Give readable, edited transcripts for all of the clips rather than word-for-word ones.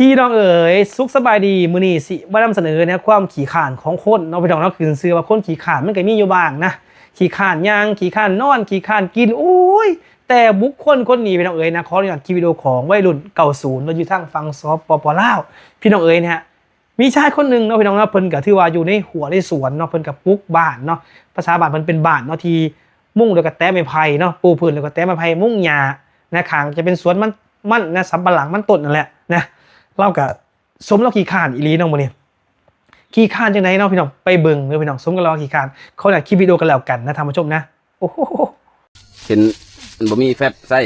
พี่น้องเอ๋ยสุขสบายดีมื้อนี้สิมานำเสนอนะความขี้ข่านของคนเนาะพี่น้องเนาะคือซื้อว่าคนขี้ข่านมันก็มีอยู่บ้างนะขี้ข่านย่างขี้ข่านนอนขี้ข่านกินโอ้ยแต่บุคคลคนนี้พี่น้องเอ๋ยนะขออนุญาตคลิปวิดีโอของวัยรุ่น90เราอยู่ทางฝั่งสปปลาวพี่น้องเอ๋ยนะฮะมีชายคนหนึ่งเนาะพี่น้องเนาะเพิ่นก็ถือว่าอยู่ในหัวในสวนเนาะเพิ่นก็ปลูกบ้านเนาะภาษาบ้านเพิ่นเป็นบ้านเนาะที่มุ้งด้วยกระแตไม้ไผ่เนาะปูพื้นด้วยกระแตไม้ไผ่มุ้งหญ้านะข้างจะเป็นสวนมันนะสำปะหลังมันต้นนั่นแหละนะเราก็สมเราขี้ข่านอีหลีน้องมื้อนี้ขี้ข่านจังไดเนาะพี่น้องไปเบิ่งเด้อพี่น้องสมกับเราขี้ข่านเขาอยากคลิปวิดีโอกันแล้วกันนะท่านผู้ชมนะโอ้โหเห็นมันบ่มีแฟบไส้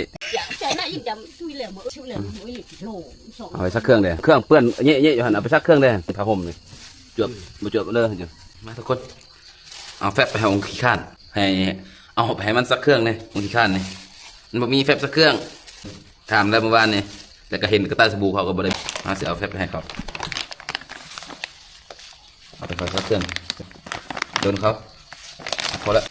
เอาไปซักเครื่องเด้เครื่องเปื้อนเยอะๆอยู่หั่นเอาไปซักเครื่องเด้ผ้าห่มนี่จวบบ่จวบเด้อจังมาทุกคนเอาแฟบไปให้องขี้ข้านให้เอาให้มันซักเครื่องนี่องขี้ข้านนี่มันบ่มีแฟบซักเครื่องถามแล้วเมื่อวานนี่แต่ก็เห็นกระต่ายสบู่เขาก็บ่ได้มาสิเอาแฟบไปให้เขาเอาไปซักเครื่องโดนเขาพอแล้ว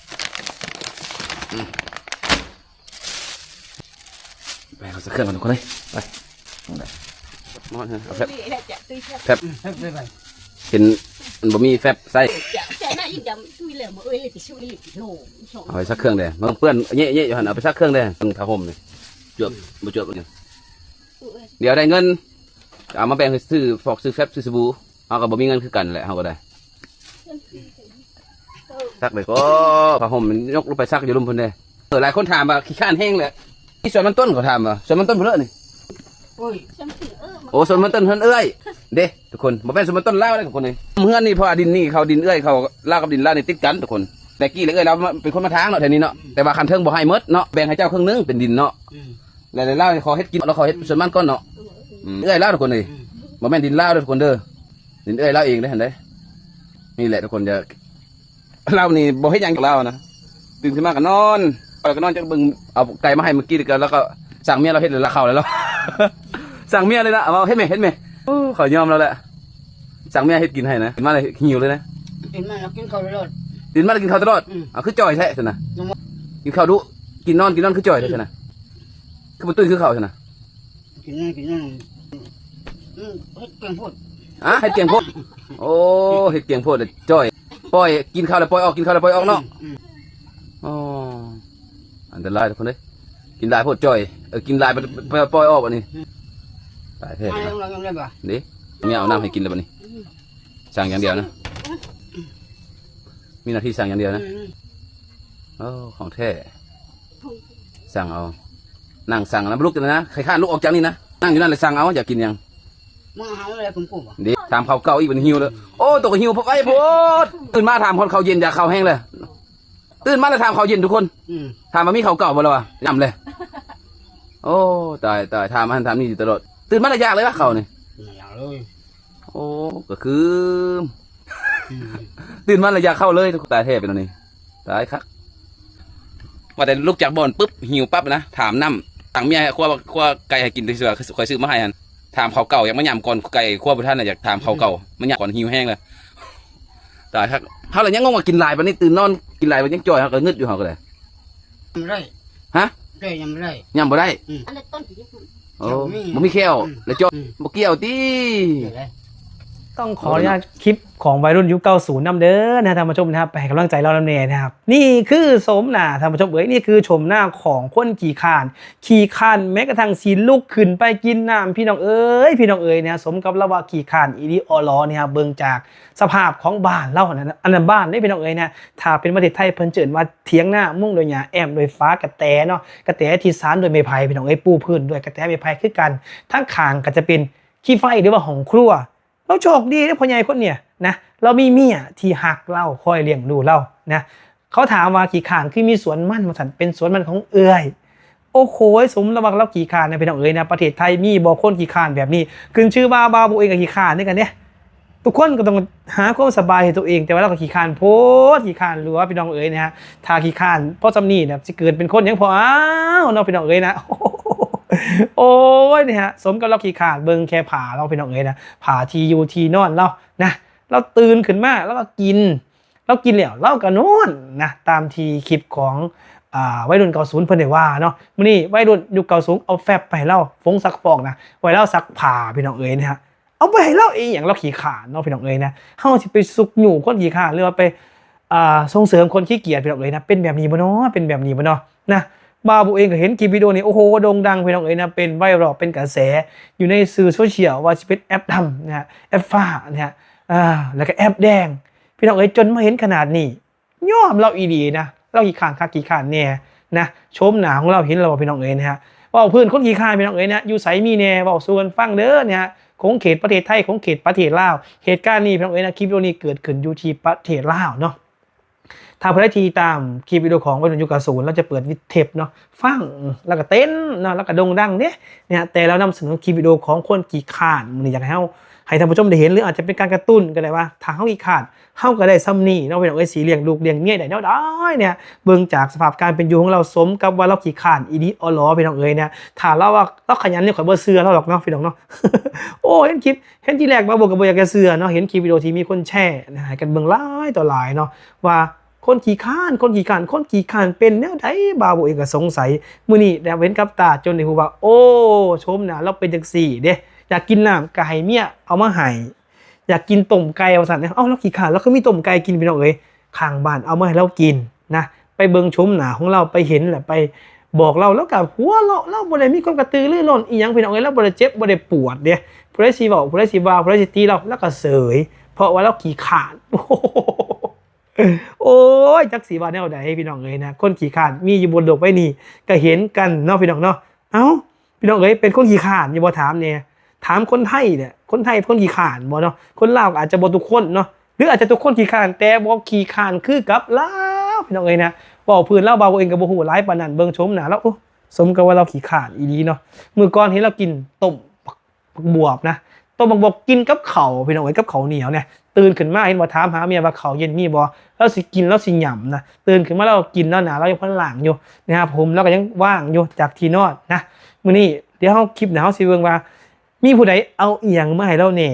ไปเขาสักเครื่องก่อนทุกคนเลยไปมอนเอาแฟบเห็นมันบ่มีแฟบไส้เอาไปสักเครื่องเด้มันเปื้อนเยอะอยู่หันเอาไปสักเครื่องเด้มึงผ้าห่มนี่จวบบ่จวบเนี่ยเดี๋ยวได้เงินเอามาแบ่งซื้อฟอกซื้อแฟบซื้อสบู่เอาก็บ่มีเงินคือกันแหละเอาก็ได้ซักเลยก็ผ้าห่มมันยกลงไปซักอยู่ลุ่มพุ่นเด้หลายคนถามว่าขี้ข้านแห้งเลยที่สวนมันต้นเขาถามว่าสวนมันต้นเพื่อนี่โอ้สวนมันต้นเฮือนเอ้ยเด้ทุกคนบ่เป็นสวนมันต้นเล่าเลยทุกคนเลยเฮือนนี่พอดินนี่เขาดินเอ้ยเขาเล่ากับดินเล่านี่ติดกันทุกคนแต่กี้เลยเอ้ยเราเป็นคนมาทางเนาะแถวนี้เนาะแต่ว่าคันเทิงบ่ให้มดเนาะแบ่งให้เจ้าครึ่งนึงเป็นดินเนาะแล้วเล่าขอเฮ็ดกินแล้วขอเฮ็ดสวนมันก้อนเนาะเอ้ยเล่าทุกคนเลยบ่แม่นดินเล่าทุกคนเด้อดินเอ้ยเล่าเองได้เห็นได้นี่แหละทุกคนจะเล่านี่บ่เฮ็ดหยังกับเล่านะตื่นขึ้นมาก็นอนก็นอนจะบึงเอาไก่มาให้เมื่อกี้กันแล้วก็สั่งเมียเราเฮ็ดเลยละเขาเลยแล้วสั่งเมียเลยนะเอาเฮ็ดไหมขอยอมแล้วแหละสั่งเมียเฮ็ดกินให้นะกินมาเลยหิวเลยนะกินมาแล้วกินข้าวตลอดกินมาแล้วกินข้าวตลอดเอาคือจ่อยแท้สินะกินข้าวดุกินนอนคือจ่อยแท้สินะคือมันตุ้ยคือข้าวสินะกินนั่นเฮ็ดเกียงพูดเฮ็ดเกียงโพดโอ้เฮ็ดเกียงโพดจ่อยปล่อยกินข้าวแล้วปล่อยออกกินข้าวแล้วปล่อยออกเนาะอ๋ออันตรายทุกคนเลยกินลายโพดจ่อยกินลายไปปล่อยออกอันนี้ตายแท้นี่มีเอาน้ำให้กินแล้วบัดนี้สั่งอย่างเดียวนะมีหน้าที่สั่งอย่างเดียวนะโอ้ของแท้สั่งเอานั่งสั่งแล้วลุกเลยนะใครข้าลุกออกจากนี่นะนั่งอยู่นั่นเลยสั่งเอาอยากกินยังมึงหาอะไรผมกูดิถามเขาเก่าอีกเป็นหิวเลยโอ้ตกหิวพอไปพูดตื่นมาถามคนเขาเย็นอยากเขาแห้งเลยตื่นมาแล้วถามเขาเย็นทุกคนถามมามีเขาเก่าบ่แล้ววะยำเลยโอ้ตายถามมันถามนี่อยู่ตลอดตื่นมาแล้วยากเลยวะเขาเนี่ยอยากเลยโอ้ก็คือตื่นมาแล้วยากเข้าเลยตายแท้เป็นอะไรตายครับว่าแต่ลูกจากบ่อนปุ๊บหิวปั๊บนะถามน้ำต่างเมียขั้วไก่ให้กินเสือคอยซื้อมาให้ฮันถามเขาเก่ายังไม่ยำก่อนไก่ขั้วพระท่านอยากถามเขาเก่ามันอยากก่อนหิวแห้งเลยตายครับเขาเลยยังงงว่ากินลายวันนี้ตื่นนอนกินลายวันยังจ่อยเขาก็งึดอยู่เขาก็เลยยำไรฮะได้ยำไรยำบ่ได้โอ้บ่มีแก้วแล้วจ่อยบ่เกี่ยวตีต้องขออนุญาตคลิปของวัยรุ่นยุค90นำเด้อนะท่านผู้ชมนะครับไปให้กำลังใจเราดำเนินนะครับนี่คือสมหน้าท่านผู้ชมนี่คือชมหน้าของคนขี้ข่านแม้กระทั่งสีลุกขึ้นไปกินน้ำพี่น้องเอ๋ยเนี่ยสมกับเราว่าขี้ข่านอีดีออล้อเนี่ยเบิ่งจากสภาพของบ้านเล่าอันนั้นบ้านได้พี่น้องเอ๋ยเนี่ยถ้าเป็นประเทศไทยเพิ่นเจิญว่าเถียงหน้ามุ่งโดยหญ้าแอมโดยฟ้ากระแตเนาะกระแตที่สานโดยไม้ไผ่พี่น้องเอ๋ยปูพื้นด้วยกระแตไม้ไผ่คือกันทั้งข้างก็จะเป็นขี้ไฟหรือว่าห้องครัวเราโชคดีนะพ่อใหญ่คนเนี่ยนะเรามีเมียที่หักเราคอยเลี้ยงดูเรานะเขาถามว่าขี้ข่านคือมีสวนมันมาสันเป็นสวนมันของเอื้อยโอ้โหสมระวังเราขี้ข่านนะเป็นของเอื้อยนะประเทศไทยมีบ่คนขี้ข่านแบบนี้ขึ้นชื่อว่าบาบูเองกับขี้ข่านนี่กันเนี่ยทุกคนก็ต้องหาความสบายให้ตัวเองแต่ว่าเราก็ขี้ข่านโพดขี้ข่านหรือว่าพี่น้องเอ๋ยนะฮะถ้าขี้ข่านเพราะจำนี่นะจะเกิดเป็นคนยังพออ้าวน้องพี่น้องเอ๋ยนะโอ้ยเนี่ยฮะสมกับเราขี้ข่านเบิ่งแค่ผ่าเราพี่น้องเอ๋ยนะผ่าทีอยู่ทีนอนเรานะเราตื่นขึ้นมาแล้วก็กินแล้วเราก็นอนนะตามทีคลิปของ วัยรุ่น90เพิ่นได้ว่าเนาะมื้อนี้วัยรุ่นยุค90เอาแฟบไปให้เราฟงซักฟอกนะไว้เราซักผ้าพี่น้องเอ๋ยนะฮะเอาไปให้เราเองอย่างเราขี้ขลาดเนาะพี่น้องเอ๋ยนะเฮาสิไปสุกหยู่คนขี้ขลาดหรือว่าไปส่งเสริมคนขี้เกียจพี่น้องเอ๋ยนะเป็นแบบนี้บ่เนาะเป็นแบบนี้บ่เนาะนะบ่าวบุเองก็เห็นคลิปวิดีโอนี้โอ้โหโด่งดังพี่น้องเอ๋ยนะเป็นไวรัลเป็นกระแสอยู่ในสื่อโซเชียลว่าสิเป็นแอปดำนะฮะแอปฟ้านะฮะแล้วก็แอปแดงพี่น้องเอ๋ยจนมาเห็นขนาดนี้ยอมเราอีดีนะเราขี้ขลาดคักขี้ขลาดแน่นะชมหน้าของเราเห็นเราพี่น้องเอ๋ยนะฮะว่าเพื่อนคนขี้ขลาดพี่น้องเอ๋ยนะอยู่ไสมีแน่เว้าสู่กันฟังเด้อเนี่ยของเขตประเทศไทยของเขตประเทศลาวเหตุการณ์นี้พี่น้องเอ๋ยนะคลิปวิดีโอนี้เกิดขึ้นอยู่ที่ประเทศลาวเนาะถ้าเพื่อนที่ตามคลิปวิดีโอของวัยรุ่นยุค90เราจะเปิดวิดเทปเนาะฟังแล้วก็เต้นเนาะแล้วก็โด่งดังเนี่ยแต่เรานำเสนอคลิปวิดีโอของคนขี้ขลาดมื้อนี้อยากให้ท่านผู้ชมได้เห็นหรืออาจจะเป็นการกระตุ้นก็ได้ว่าถ้าเฮาขี้ขลาดเฮาก็ได้ซ้ำนี่เนาะพี่น้องเอ้ยสีเลี้ยงลูกเลี้ยงเมียได้แนวใดเนี่ยเบิ่งจากสภาพการเป็นอยู่ของเราสมกับว่าเราขี้ขลาดอีนี้อ๋อหรอพี่น้องเอ้ยเนี่ยถ้าเราว่าเราขยันเนี่ยข่อยบ่เชื่อเราหรอกเนาะพี่น้องเนาะ โอ้เห็นคลิปเห็นทีแรกบ่ก็บ่อยากจะเชื่อเนาะเห็นคลิปวิดีโอที่มีคนแชร์นะให้กันเบิ่งหลายต่อหลายเนาะว่าคนขี้ขลาดเป็นแนวใดบ่าวเองก็สงสัยมื้อนี้ได้เห็นกับตาจนได้ฮู้ว่าโอ้ชมน่ะเราเป็นจังซี่เด้อยากกินน้ำก็ให้เมียเอามาให้อยากกินต้มไก่ว่าซั่นเนี่ยเราขี้ขลาดเราคือมีต้มไก่กินพี่น้องเอ้ยข้างบ้านเอามาให้เรากินนะไปเบิ่งชมหน้าของเราไปเห็นแหละไปบอกเราแล้วก็หัวเราบ่ได้มีความกระตือรือร้นอีหยังพี่น้องเอ้ยเราบ่ได้เจ็บบ่ได้ปวดเด้ผู้ใดสิเว้าผู้ใดสิว่าผู้ใดสิตีเราแล้วก็เสยเพราะว่าเราขี้ขลาด โอ้ยจักสีบาแนวใดพี่น้องเอ้ยนะคนขี้ขลาดมีอยู่บนโลกใบนี้ก็เห็นกันเนาะพี่น้องเนาะเอ้าพี่น้องเอ้ยเป็นคนขี้ขลาดอย่าบ่ถามเนี่ยถามคนไทยเนี่ยคนไทยคนขี้ขลาดบ่เนาะคนลาวอาจจะบ่ทุกคนเนาะหรืออาจจะทุกคนขี้ขลาดแต่บ่ขี้ขลาดคือกับลาวพี่น้องเอ้ยนะเว้าพื้นลาวเบาเองก็บ่ฮู้หลายปานนั้นเบิ่งชมหน้าแล้วโอ้สมกับว่าเราขี้ขลาดอีหลีเนาะมื้อก่อนเห็นเรากินต้มบักบวบนะต้มบักบวบกินกับข้าวพี่น้องเอ้ยกับข้าวเหนียวเนี่ยตื่นขึ้นมาเห็นว่าถามหาเมียว่าข้าวเย็นมีบ่เราสิกินเราสิหย่ำนะตื่นขึ้นมาเรากินแล้วนะเรายังพันหลังอยู่นะครับผมแล้วก็ยังว่างอยู่จากที่นอนนะมื้อนี้เดี๋ยวเฮาคลิปหน้าเฮาสิเบิ่งว่ามีผู้ใดเอาอีหยังมาให้เราแน่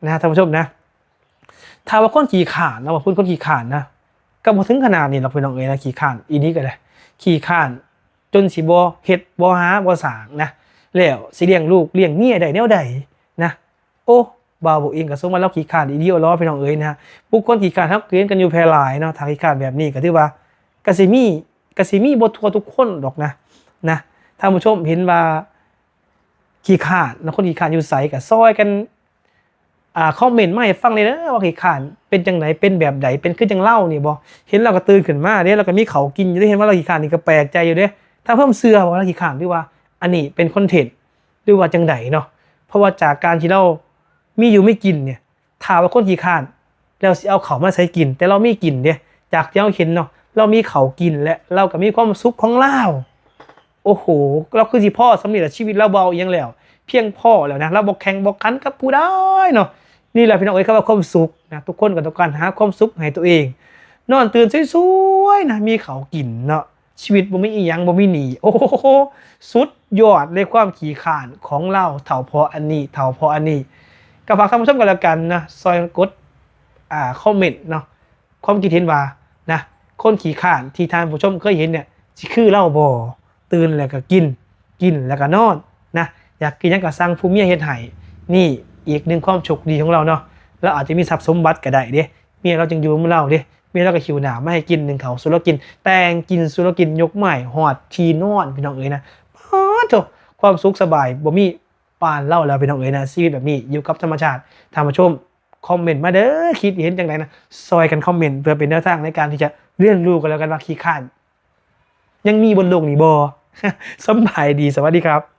นะท่านผู้ชมนะถ้าว่าคนขี้ขลาดนะว่าคนขี้ขลาดนะก็บ่ถึงขนาดนี้หรอกพี่น้องเอ้ยนะขี้ขลาดอีนี้ก็ได้ขี้ขลาดจนสิบ่เฮ็ดบ่หาบ่สร้างนะแล้วสิเลี้ยงลูกเลี้ยงเมียได้แนวใดนะโอ้บ่าวเองก็สมว่าเราขี้ขลาดอีเดียวล้อพี่น้องเอ้ยนะบุคคลขี้ขลาดเฮาเกรียนกันอยู่แพร่หลายเนาะถ้าขี้ขลาดแบบนี้ก็ถือว่าก็สิมีบ่ทั่วทุกคนดอกนะท่านผู้ชมเห็นว่าขี้ขลาดนะคนขี้ขลาดอยู่ไสก็ซอยกันคอมเมนต์มาให้ฟังเลยเด้อว่าขี้ขลาดเป็นจังไดเป็นแบบใดเป็นคือจังเล่านี่บ่เห็นเราก็ตื่นขึ้นมาเด้เราก็มีข้าวกินอยู่ได้เห็นว่าเราขี้ขลาดนี่ก็แปลกใจอยู่เด้ถ้าเพิ่มเชื่อว่าเราขี้ขลาดหรือว่าอันนี้เป็นคอนเทนต์หรือว่าจังไดเนาะเพราะว่าจากการที่เรามีอยู่ไม่กินเนี่ยถ้าว่าคนขี้ขลาดแล้วสิเอาข้าวมาใส่กินแต่เรามีกินเด้จากที่เราเห็นเนาะเรามีข้าวกินและเราก็มีความสุขของเราโอ้โหเราคือสิพ่อสำเร็จชีวิตเราเบาอีหยังแล้วเพียงพอแล้วนะเราบ่แข่งบ่ขันกับผู้ใดเนาะนี่แหละพี่น้องเอ้ยครับว่าความสุขนะทุกคนก็ต้องการหาความสุขให้ตัวเองนอนตื่นสวยๆนะมีข้าวกินเนาะชีวิตบ่มีอีหยังบ่มีหนี้โอ้โหสุดยอดในความขี้ขลาดของเราเท่าพออันนี้ก็ฝากท่านผู้ชมกันแล้วกันนะซอยกดคอมเมนต์เนาะความคิดเห็นว่านะคนขี้ขลาดที่ท่านผู้ชมเคยเห็นเนี่ยสิคือเล่าบ่ตื่นแล้วก็กินแล้วก็นอนนะอยากกินหยังก็สั่งผู้เมียเฮ็ดให้นี่อีกหนึ่งความโชคดีของเราเนาะแล้วอาจจะมีทรัพย์สมบัติก็ได้เด้เมียเราจึงอยู่กับเราเด้เมียเราก็หิวหน้าไม่ให้กินหนึ่งเขาสุรกินแต่งกินสุรกินยกใหม่หอดทีนอนพี่น้องเอ๋ยนะโธ่ความสุขสบายบ่มีปานเล่าแล้วพี่น้องเอ๋ยนะชีวิตแบบนี้อยู่กับธรรมชาติท่านผู้ชมคอมเมนต์มาเด้อคิดเห็นจังไดนะซอยกันคอมเมนต์เพื่อเป็นแนวทางในการที่จะเรียนรู้กันแล้วกันว่าขี้ขลาดยังมีบนโลกนี้บ่ สำบายดีสวัสดีครับ